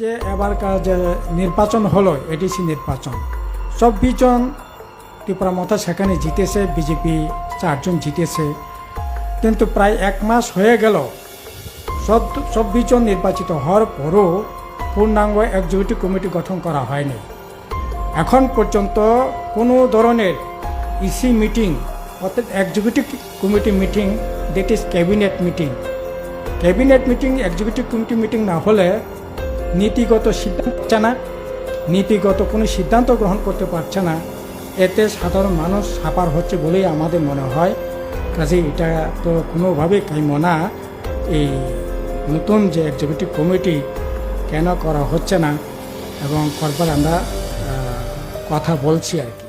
যে এবারকার যে নির্বাচন হলো এডিসি নির্বাচন 24 জন ত্রিপুরা মতো সেখানে জিতেছে, বিজেপি 4 জন জিতেছে, কিন্তু প্রায় 1 মাস হয়ে গেল 24 জন নির্বাচিত হওয়ার পরও পূর্ণাঙ্গ এক্সিকিউটিভ কমিটি গঠন করা হয়নি। এখন পর্যন্ত কোনো ধরনের ইসি মিটিং অর্থাৎ executive committee meeting, that is cabinet meeting, executive committee meeting না হলে নীতিগত সিদ্ধান্ত পাচ্ছে না, নীতিগত কোনো সিদ্ধান্ত গ্রহণ করতে পারছে না। এতে সাধারণ মানুষ সাপার হচ্ছে বলেই আমাদের মনে হয়। কাজে এটা তো কোনোভাবেই কাম্য না। এই নতুন যে এক্সিকিউটিভ কমিটি কেন করা হচ্ছে না এবং করবার আমরা কথা বলছি আর কি।